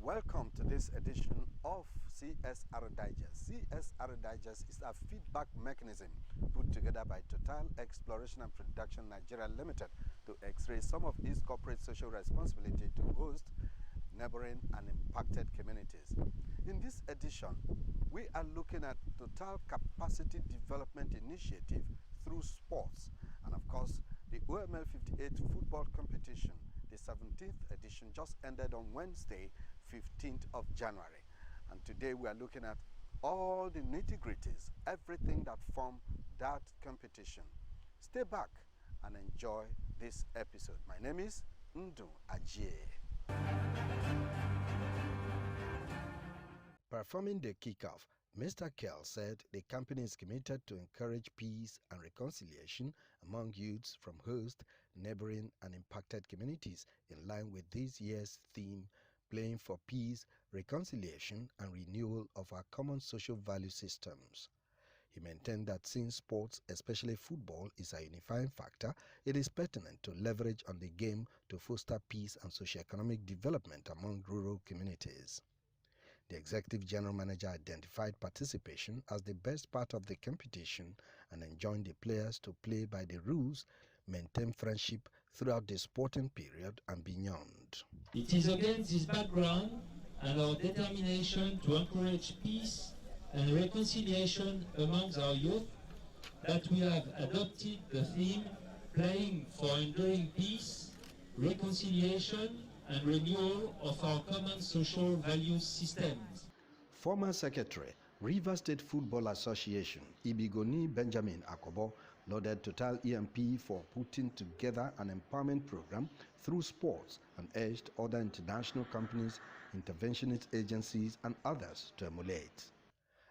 Welcome to this edition of CSR Digest. CSR Digest is a feedback mechanism put together by Total Exploration and Production Nigeria Limited to x-ray some of its corporate social responsibility to host neighboring and impacted communities. In this edition, we are looking at Total Capacity Development Initiative through sports, and of course, the OML 58 football competition. The 17th edition just ended on Wednesday, 15th of January. And today we are looking at all the nitty-gritties, everything that formed that competition. Stay back and enjoy this episode. My name is Ndu Ajie. Performing the kickoff, Mr. Kell said the company is committed to encourage peace and reconciliation among youths from host, neighboring and impacted communities in line with this year's theme, playing for peace, reconciliation and renewal of our common social value systems. He maintained that since sports, especially football, is a unifying factor, it is pertinent to leverage on the game to foster peace and socio-economic development among rural communities. The Executive General Manager identified participation as the best part of the competition and enjoined the players to play by the rules, maintain friendship throughout the sporting period and beyond. It is against this background and our determination to encourage peace and reconciliation amongst our youth that we have adopted the theme Playing for Enduring Peace, Reconciliation and renewal of our common social value systems. Former Secretary, Rivers State Football Association, Ibigoni Benjamin Akobo, lauded Total EMP for putting together an empowerment program through sports and urged other international companies, interventionist agencies and others to emulate.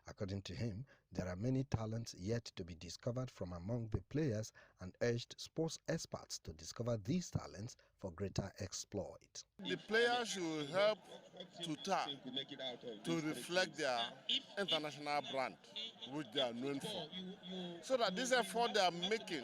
According to him, there are many talents yet to be discovered from among the players and urged sports experts to discover these talents for greater exploit. The players should help Total to reflect their international brand, which they are known for. So that this effort they are making,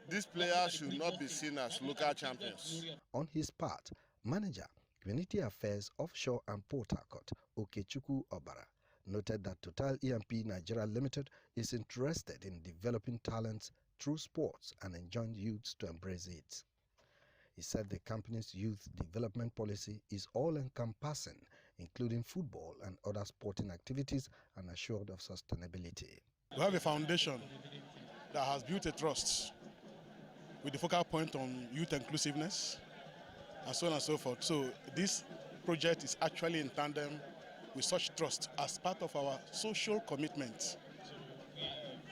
these players should not be seen as local champions. On his part, manager, Community Affairs Offshore and Port Harcourt, Okechukwu Obara, noted that Total EMP Nigeria Limited is interested in developing talents through sports and enjoined youths to embrace it. He said the company's youth development policy is all-encompassing, including football and other sporting activities, and assured of sustainability. We have a foundation that has built a trust with the focal point on youth inclusiveness and so on and so forth. So this project is actually in tandem with such trust as part of our social commitment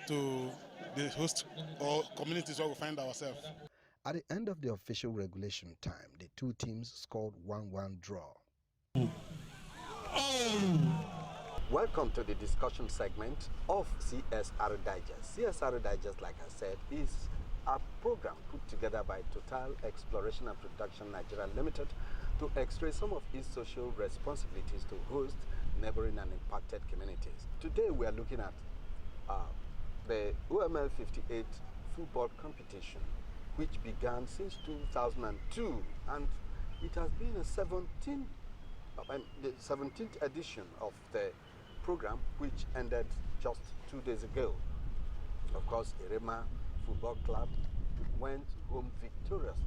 to the host or communities where we find ourselves. At the end of the official regulation time, the two teams scored 1-1 draw. Welcome to the discussion segment of CSR Digest. CSR Digest, like I said, is a program put together by Total Exploration and Production Nigeria Limited to x-ray some of its social responsibilities to host neighboring and impacted communities. Today we are looking at the OML 58 football competition, which began since 2002, and it has been the 17th edition of the program, which ended just 2 days ago. Of course, Erema Football Club went home victoriously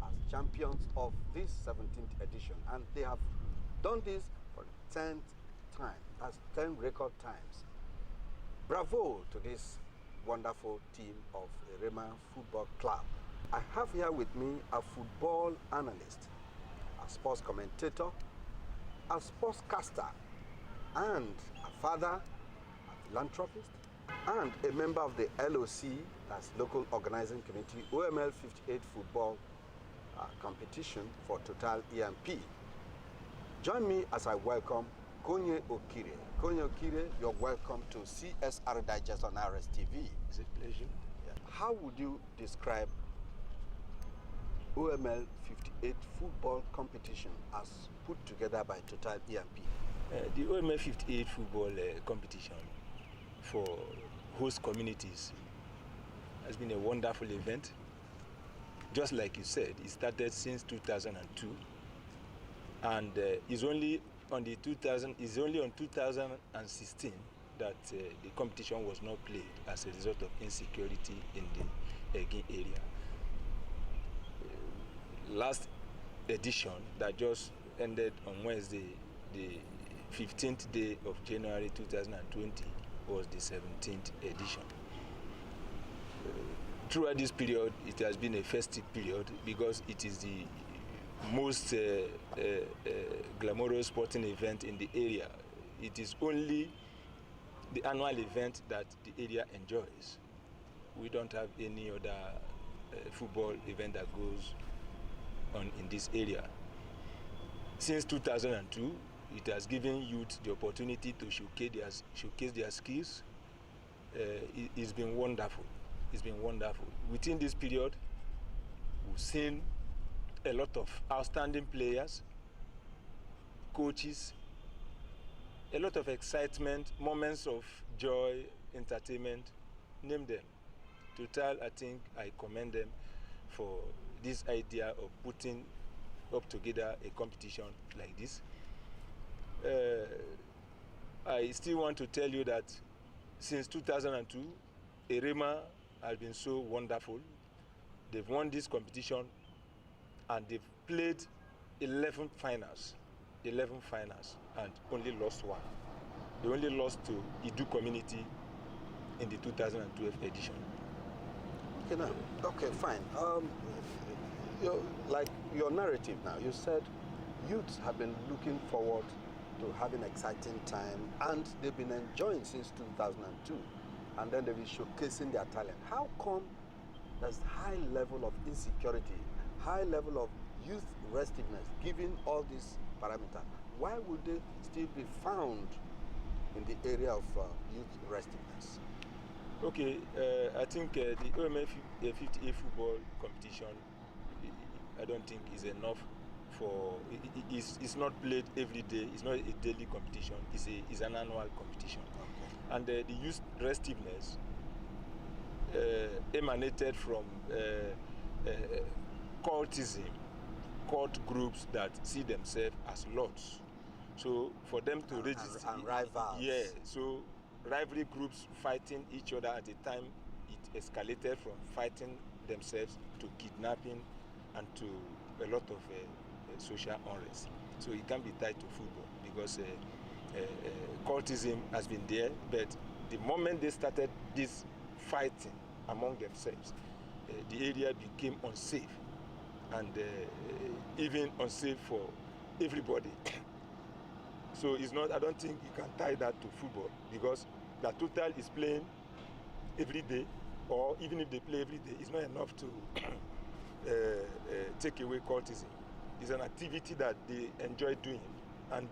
as champions of this 17th edition, and they have done this for the 10th time. That's 10 record times. Bravo to this wonderful team of Erema Football Club. I have here with me a football analyst, a sports commentator, a sportscaster, and a father, a philanthropist, and a member of the LOC, that's Local Organizing Committee, OML 58 football competition for Total EMP. Join me as I welcome Konye Okire. Konye Okire, you're welcome to CSR Digest on RSTV. It's a pleasure. Yeah. How would you describe OML 58 football competition as put together by Total EMP? The OML 58 football competition for host communities has been a wonderful event. Just like you said, it started since 2002 and is only on the 2000, it's only on 2016 that the competition was not played as a result of insecurity in the Egin area. Last edition that just ended on Wednesday, the 15th day of January 2020, was the 17th edition. Throughout this period, it has been a festive period because it is the most glamorous sporting event in the area. It is only the annual event that the area enjoys. We don't have any other football event that goes on in this area. Since 2002, it has given youth the opportunity to showcase their skills. It's been wonderful. It's been wonderful. Within this period, we've seen a lot of outstanding players, coaches, a lot of excitement, moments of joy, entertainment, name them. Total, I think I commend them for this idea of putting up together a competition like this. I still want to tell you that since 2002, Erema has been so wonderful. They've won this competition and they've played 11 finals, and only lost one. They only lost to Idu Community in the 2012 edition. Okay, fine. Like your narrative now, you said youths have been looking forward to having exciting time, and they've been enjoying since 2002, and then they've been showcasing their talent. How come there's high level of insecurity, high level of youth restiveness, given all these parameters? Why would they still be found in the area of youth restiveness? Okay, I think the OMF 58 football competition, I don't think is enough for, it's not played every day, it's not a daily competition, it's an annual competition. Okay. And the youth restiveness emanated from cultism, cult groups that see themselves as lords. So for them to register... And rivals. Yeah, so rivalry groups fighting each other at a time, it escalated from fighting themselves to kidnapping and to a lot of social unrest. So it can be tied to football because cultism has been there, but the moment they started this fighting among themselves, the area became unsafe, and even unsafe for everybody. So it's not, I don't think you can tie that to football, because the Total is playing every day, or even if they play every day, it's not enough to take away cultism. It's an activity that they enjoy doing, and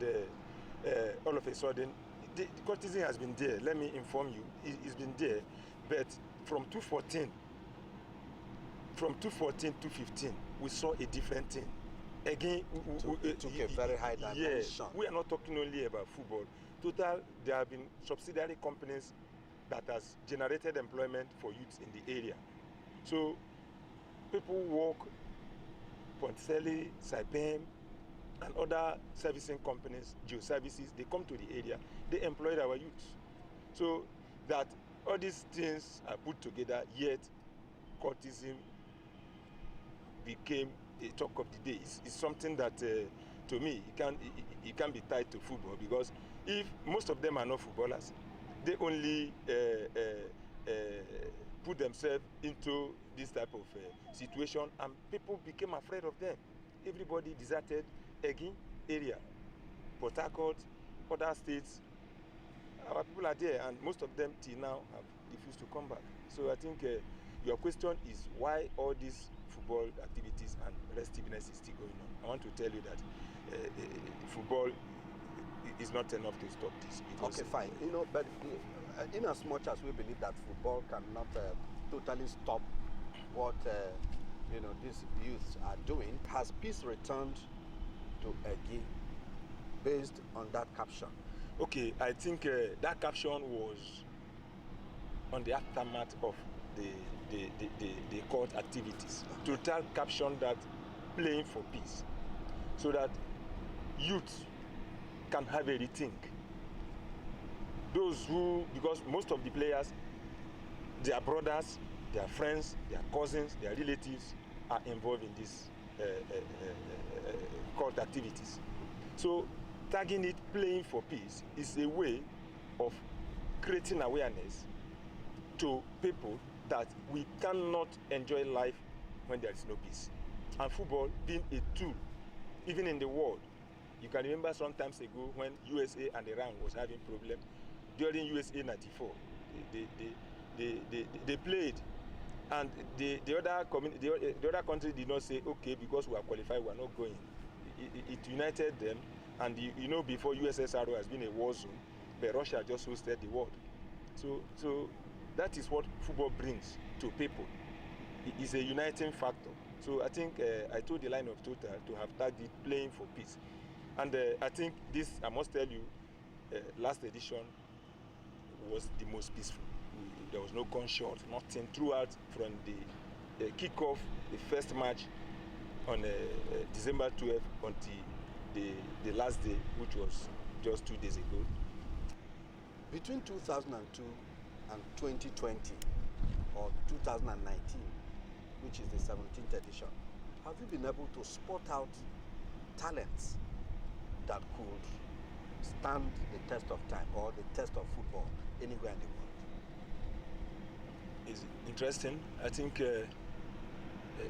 all of a sudden, the cultism has been there. Let me inform you, it's been there, but from 2014 to 2015, we saw a different thing. Again, it took a very high dimension. Yes, we are not talking only about football. Total, there have been subsidiary companies that has generated employment for youths in the area. So people work, Poncelli, Saipem, and other servicing companies, geoservices, they come to the area, they employ our youths. So that all these things are put together, yet cultism became a talk of the day. It's something that, to me, it can be tied to football, because if most of them are not footballers, they only put themselves into this type of situation, and people became afraid of them. Everybody deserted Egin area, Port Harcourt, other states. Our people are there, and most of them till now have refused to come back. So I think your question is why all these football activities and restiveness is still going on. I want to tell you that football is not enough to stop this. Okay, fine. But in as much as we believe that football cannot totally stop what these youths are doing, has peace returned to Egin based on that caption? Okay, I think that caption was on the aftermath of the court activities. Total caption that playing for peace, so that youth can have a rethink. Those who, because most of the players, their brothers, their friends, their cousins, their relatives are involved in these cult activities. So tagging it playing for peace is a way of creating awareness to people that we cannot enjoy life when there is no peace. And football being a tool, even in the world. You can remember some times ago when USA and Iran was having problem. During USA 94, they played, and the other country did not say, okay, because we are qualified, we are not going. It united them, and you know, before USSR has been a war zone, but Russia just hosted the world. So that is what football brings to people. It is a uniting factor. So I think I told the line of Total to have tagged it playing for peace. And I think this, I must tell you, last edition was the most peaceful. There was no gunshot, nothing throughout from the kickoff, the first match on December 12th until the last day, which was just 2 days ago. Between 2002 and 2020, or 2019, which is the 17th edition, have you been able to spot out talents that could stand the test of time or the test of football anywhere in the world? It's interesting. I think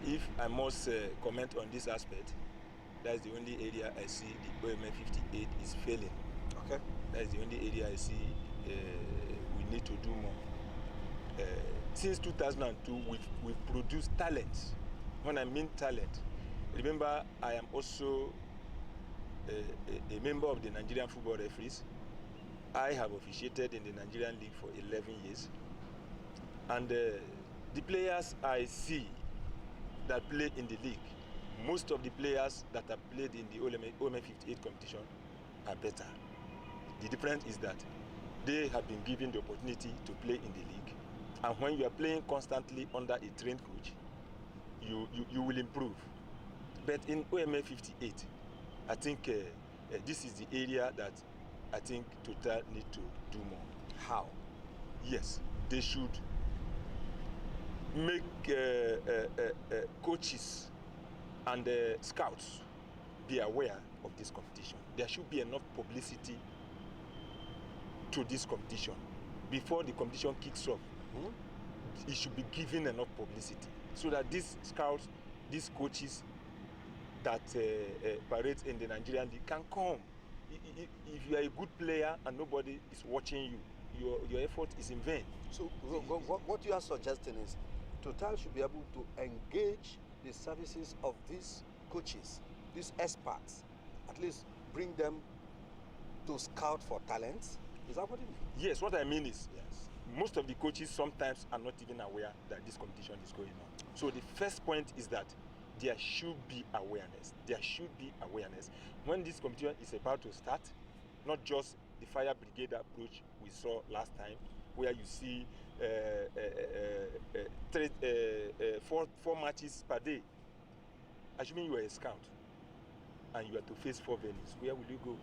if I must comment on this aspect, that's the only area I see the OMF 58 is failing. Okay. That's the only area I see we need to do more. Since 2002, we've produced talents. When I mean talent, remember I am also a member of the Nigerian Football Referees. I have officiated in the Nigerian League for 11 years. And the players I see that play in the league, most of the players that have played in the OMF 58 competition are better. The difference is that they have been given the opportunity to play in the league. And when you are playing constantly under a trained coach, you will improve. But in OMF 58, I think this is the area that I think Total need to do more. How? Yes, they should make coaches and scouts be aware of this competition. There should be enough publicity to this competition. Before the competition kicks off, it should be given enough publicity so that these scouts, these coaches that parade in the Nigerian League can come. If you are a good player and nobody is watching you, your effort is in vain. So what you are suggesting is Total should be able to engage the services of these coaches, these experts, at least bring them to scout for talents. Is that what you mean? Yes, what I mean is, yes, most of the coaches sometimes are not even aware that this competition is going on. So the first point is that there should be awareness. There should be awareness. When this competition is about to start, not just the fire brigade approach we saw last time, where you see four matches per day. Assuming you are a scout and you are to face 4 venues, where will you go?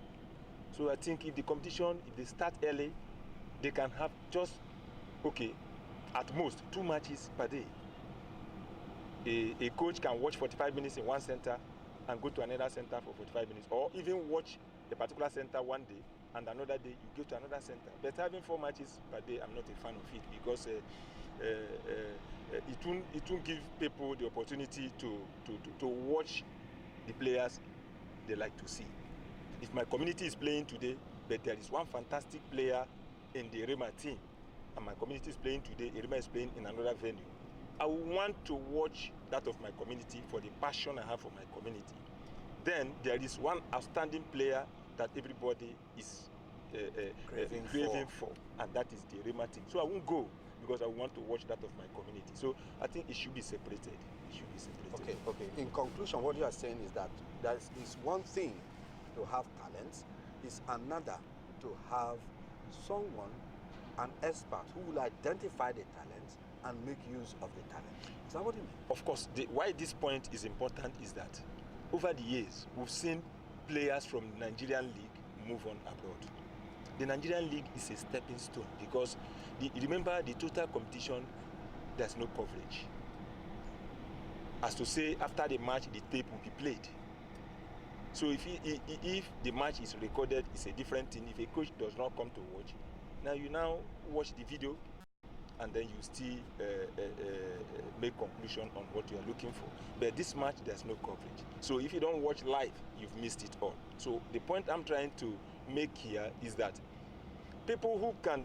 So I think if the competition, if they start early, they can have just, okay, at most 2 matches per day. A coach can watch 45 minutes in one center and go to another center for 45 minutes, or even watch a particular center one day and another day you go to another center. But having 4 matches per day, I'm not a fan of it, because it won't give people the opportunity to watch the players they like to see. If my community is playing today, but there is one fantastic player in the Rema team, and my community is playing today, Rema is playing in another venue, I will want to watch that of my community for the passion I have for my community. Then there is one outstanding player that everybody is craving for, and that is the Rema team. So I won't go because I want to watch that of my community. So I think it should be separated. It should be separated. Okay. In conclusion, what you are saying is that there is one thing to have talents, is another to have someone, an expert, who will identify the talents and make use of the talent. Is that what you mean? Of course. Why this point is important is that over the years, we've seen players from the Nigerian League move on abroad. The Nigerian League is a stepping stone because remember the total competition, there's no coverage. As to say, after the match, the tape will be played. So if the match is recorded, it's a different thing. If a coach does not come to watch, now you watch the video, and then you still make conclusion on what you are looking for. But this match, there's no coverage. So if you don't watch live, you've missed it all. So the point I'm trying to make here is that people who can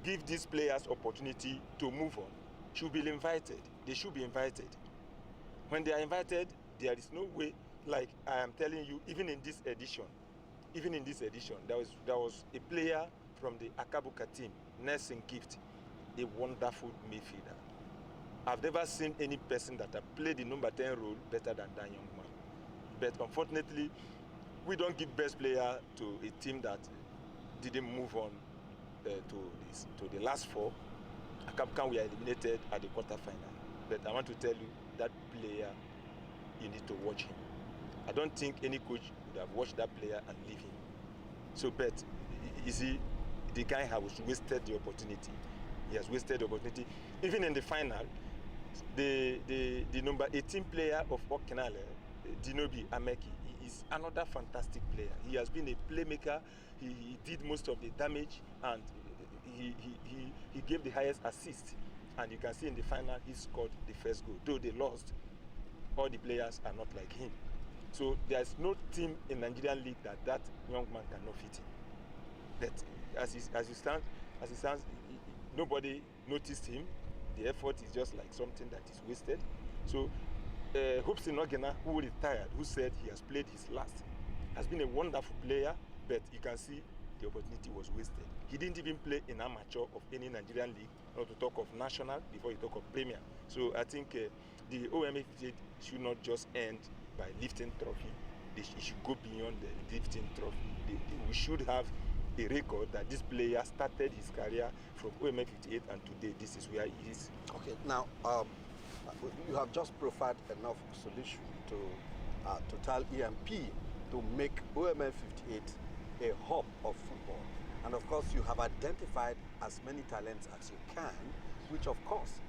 give these players opportunity to move on should be invited. They should be invited. When they are invited, there is no way, like I am telling you, even in this edition, there was a player from the Akabuka team, Nelson Gift, a wonderful midfielder. I've never seen any person that has played the number 10 role better than that young man. But unfortunately, we don't give best player to a team that didn't move on to the last four. Akabuka, we are eliminated at the quarterfinal. But I want to tell you, that player, you need to watch him. I don't think any coach would have watched that player and leave him. So, but you see, the guy has wasted the opportunity. He has wasted the opportunity. Even in the final, the number 18 player of Okenale, Dinobi Ameki, he is another fantastic player. He has been a playmaker. He did most of the damage, and he gave the highest assist. And you can see in the final, he scored the first goal. Though they lost, all the players are not like him. So there's no team in Nigerian League that young man cannot fit in. But as it stands, nobody noticed him. The effort is just like something that is wasted. So Hobson Ogena, who retired, who said he has played his last, has been a wonderful player, but you can see the opportunity was wasted. He didn't even play in amateur of any Nigerian league, not to talk of national before you talk of Premier. So I think the OMFJ should not just end by lifting trophy. It should go beyond the lifting trophy. We should have a record that this player started his career from OMF 58 and today this is where he is. Okay, now you have just profiled enough solution to Total EMP to make OMF 58 a hub of football. And of course, you have identified as many talents as you can, which of course,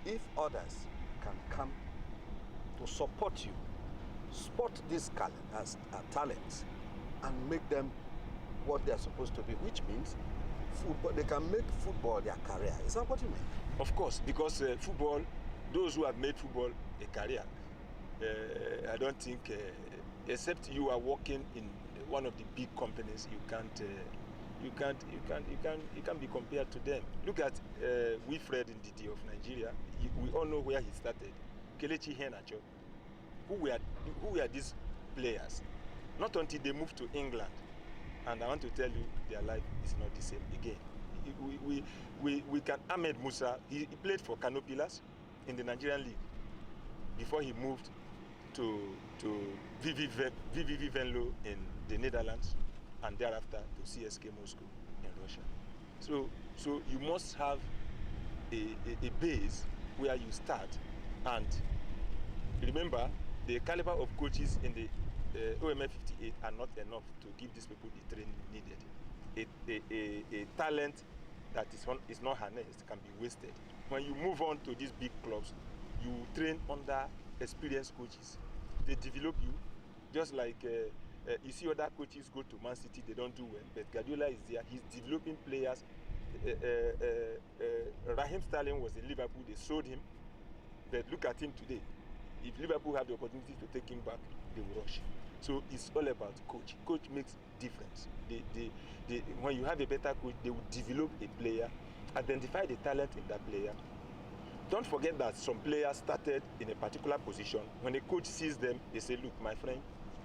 if others can come to support you, spot these talents, and make them what they are supposed to be, which means football, they can make football their career. Is that what you mean? Of course, because football, those who have made football a career, I don't think, except you are working in one of the big companies, you can't be compared to them. Look at Wilfred Ndidi of Nigeria. We all know where he started. Kelechi Iheanacho. Who were these players? Not until they moved to England. And I want to tell you, their life is not the same again. We can Ahmed Musa. He played for Kano Pillars in the Nigerian League before he moved to VVV Venlo in the Netherlands, and thereafter to CSK Moscow in Russia. So you must have a base where you start, and remember the caliber of coaches in the OMF 58 are not enough to give these people the training needed. A talent that is not harnessed can be wasted. When you move on to these big clubs, you train under experienced coaches. They develop you, just like you see other coaches go to Man City, they don't do well, but Guardiola is there, he's developing players. Raheem Sterling was in Liverpool, they sold him, but look at him today. If Liverpool have the opportunity to take him back, they will rush. So it's all about coach. Coach makes difference. When you have a better coach, they will develop a player, identify the talent in that player. Don't forget that some players started in a particular position. When a coach sees them, they say, look, my friend,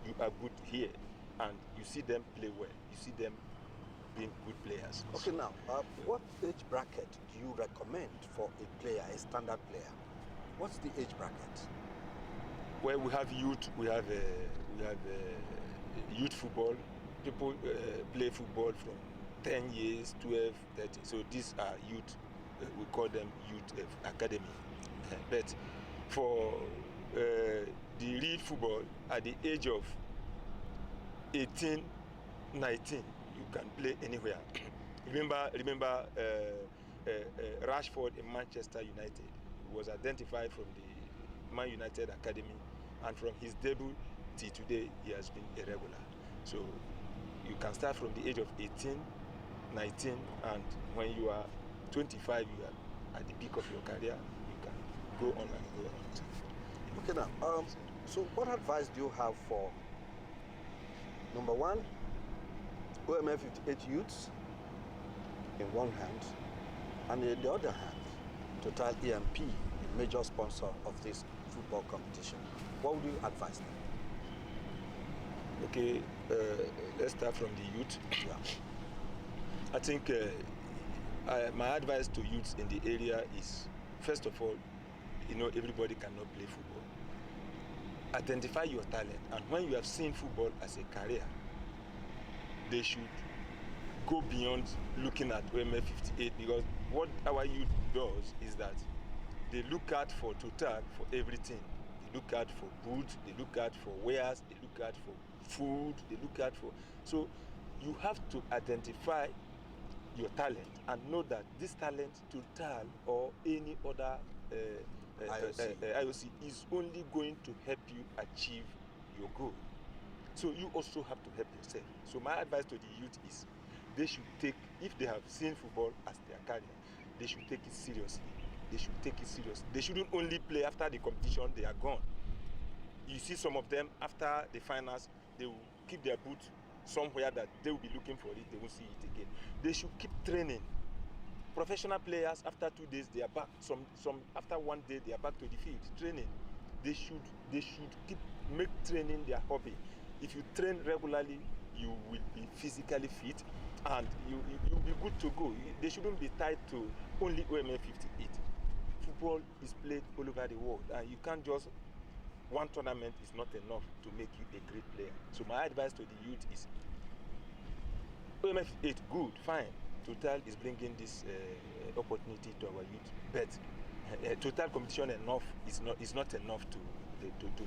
you are good here. And you see them play well. You see them being good players. Okay, now, what age bracket do you recommend for a player, a standard player? What's the age bracket? Well, we have youth, we have youth football. People play football from 10 years, 12, 13. So these are youth, we call them youth academy. But for the real football, at the age of 18 19, you can play anywhere. remember Rashford in Manchester United was identified from the Man United Academy, and from his debut till today, he has been a regular. So you can start from the age of 18, 19, and when you are 25, you are at the peak of your career, you can go on and go on. Okay, now, so what advice do you have for, number one, OML 58 youths in one hand, and in the other hand, Total EMP, the major sponsor of this football competition? What would you advise them? Okay, let's start from the youth. Yeah. I think my advice to youths in the area is, first of all, everybody cannot play football. Identify your talent, and when you have seen football as a career, they should go beyond looking at OML 58, because what our youth does is that they look out for Total for everything. They look out for boots, they look out for wares, they look out for food, they look out for... So you have to identify your talent and know that this talent, Total or any other IOC is only going to help you achieve your goal. So you also have to help yourself. So my advice to the youth is, they should take, if they have seen football as their career, they should take it seriously. They should take it seriously. They shouldn't only play after the competition, they are gone. You see some of them, after the finals, they will keep their boot somewhere that they will be looking for it, they won't see it again. They should keep training. Professional players, after 2 days, they are back. Some after 1 day, they are back to the field, training. They should make training their hobby. If you train regularly, you will be physically fit, and you'll be good to go. They shouldn't be tied to only OML 58. Football is played all over the world, and you can't just, one tournament is not enough to make you a great player. So my advice to the youth is, OML 58, good, fine. Total is bringing this opportunity to our youth, but total competition is not enough to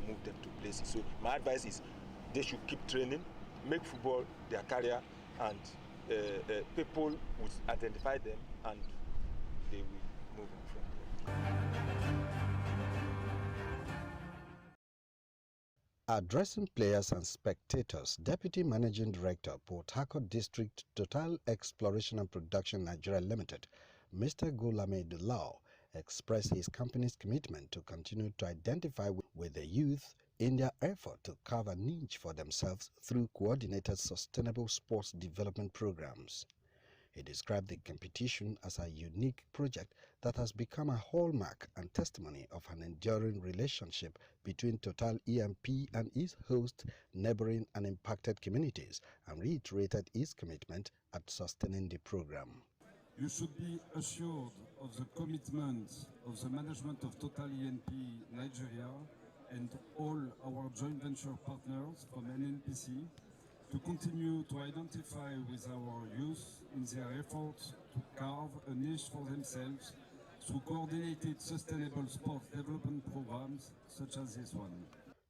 move them to places. So my advice is, they should keep training, make football their career, and people will identify them and they will move on from there. Addressing players and spectators, Deputy Managing Director, Port Harcourt District Total Exploration and Production Nigeria Limited, Mr. Gulamed Lau, expressed his company's commitment to continue to identify with the youth in their effort to carve a niche for themselves through coordinated sustainable sports development programs. He described the competition as a unique project that has become a hallmark and testimony of an enduring relationship between Total EMP and its host, neighboring and impacted communities, and reiterated its commitment at sustaining the program. You should be assured of the commitment of the management of Total EMP Nigeria and all our joint venture partners from NNPC to continue to identify with our youth in their efforts to carve a niche for themselves through coordinated sustainable sports development programs such as this one.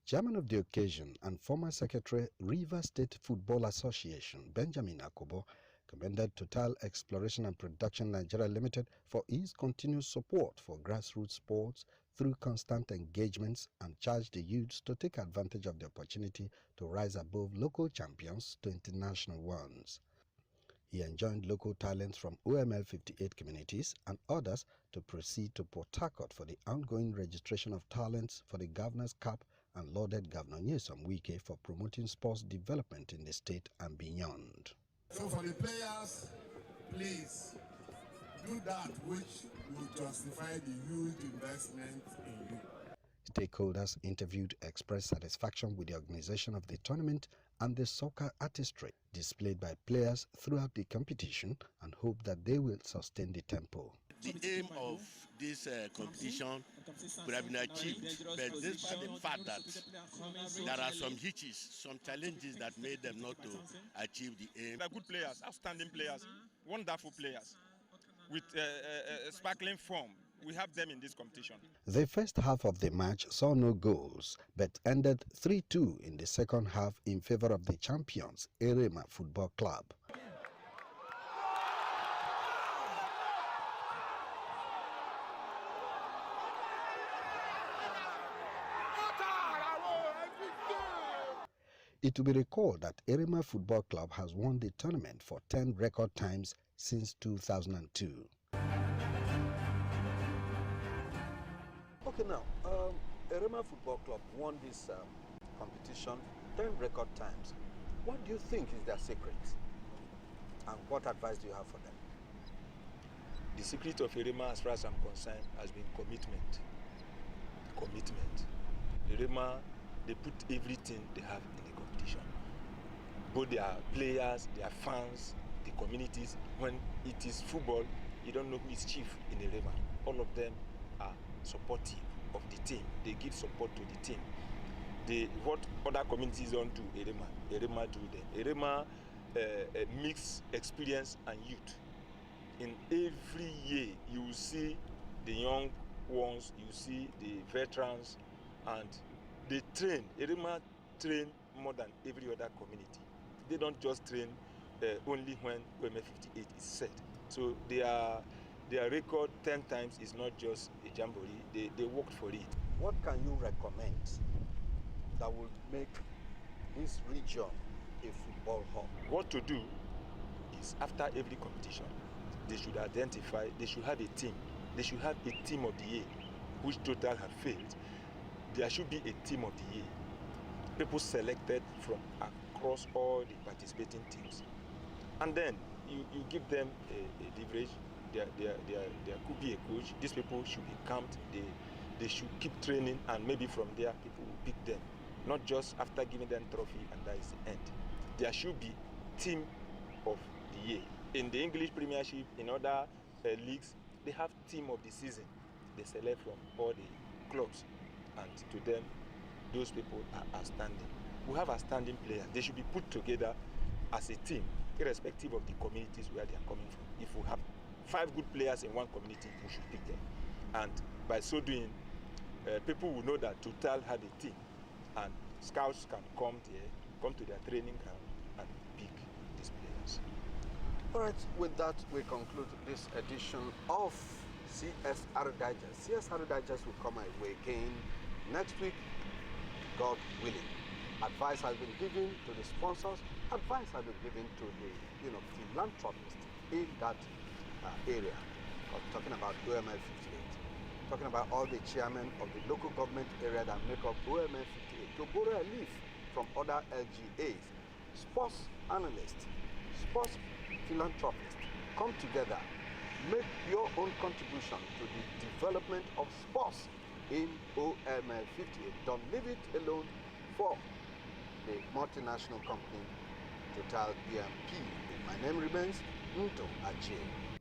Chairman of the occasion and former Secretary, River State Football Association, Benjamin Akobo, commended Total Exploration and Production Nigeria Limited for its continued support for grassroots sports through constant engagements, and charged the youths to take advantage of the opportunity to rise above local champions to international ones. He enjoined local talents from OML 58 communities and others to proceed to Port Harcourt for the ongoing registration of talents for the Governor's Cup, and lauded Governor Nyesom Wike for promoting sports development in the state and beyond. So for the players, please do that which will justify the huge investment in you. Stakeholders interviewed expressed satisfaction with the organization of the tournament and the soccer artistry displayed by players throughout the competition, and hope that they will sustain the tempo. The aim of this competition could have been achieved, but despite the fact that there are some hitches, some challenges that made them not to achieve the aim. They're good players, outstanding players, wonderful players, with sparkling form. we have them in this competition. The first half of the match saw no goals, but ended 3-2 in the second half in favor of the champions, Erema Football Club. It will be recalled that Erema Football Club has won the tournament for 10 record times since 2002. Okay, now, Erema Football Club won this competition 10 record times. What do you think is their secret? And what advice do you have for them? The secret of Erema, as far as I'm concerned, has been commitment. Commitment. Erema, they put everything they have in the competition. Both their players, their fans, the communities. When it is football, you don't know who is chief in Erema. All of them are supportive of the team. They give support to the team. What other communities don't do, Erema do them. Erema mix experience and youth. In every year, you will see the young ones, you see the veterans, and they train. Erema train more than every other community. They don't just train only when OMF 58 is set. So their record 10 times is not just a jamboree. They worked for it. What can you recommend that will make this region a football hub? What to do is after every competition, they should identify, they should have a team. They should have a team of the year, which total have failed. There should be a team of the year. People selected from across all the participating teams. And then you give them a leverage. There could be a coach. These people should be camped. They should keep training, and maybe from there people will pick them. Not just after giving them trophy and that is the end. There should be team of the year. In the English Premiership, in other leagues, they have team of the season. They select from all the clubs, and to them, those people are outstanding. We have outstanding players. They should be put together as a team, irrespective of the communities where they are coming from. If we have 5 good players in one community, we should pick them. And by so doing, people will know that Total have a team, and scouts can come to their training ground and pick these players. All right, with that, we conclude this edition of CSR Digest. CSR Digest will come my way again next week, God willing. Advice has been given to the sponsors. Advice has been given to the philanthropists in that area. Talking about OMF 58. Talking about all the chairmen of the local government area that make up OMF 58. To borrow a leaf from other LGAs, sports analysts, sports philanthropists, come together, make your own contribution to the development of sports in OMF 58. Don't leave it alone for the multinational company Total EMP. My name remains Nto Ache.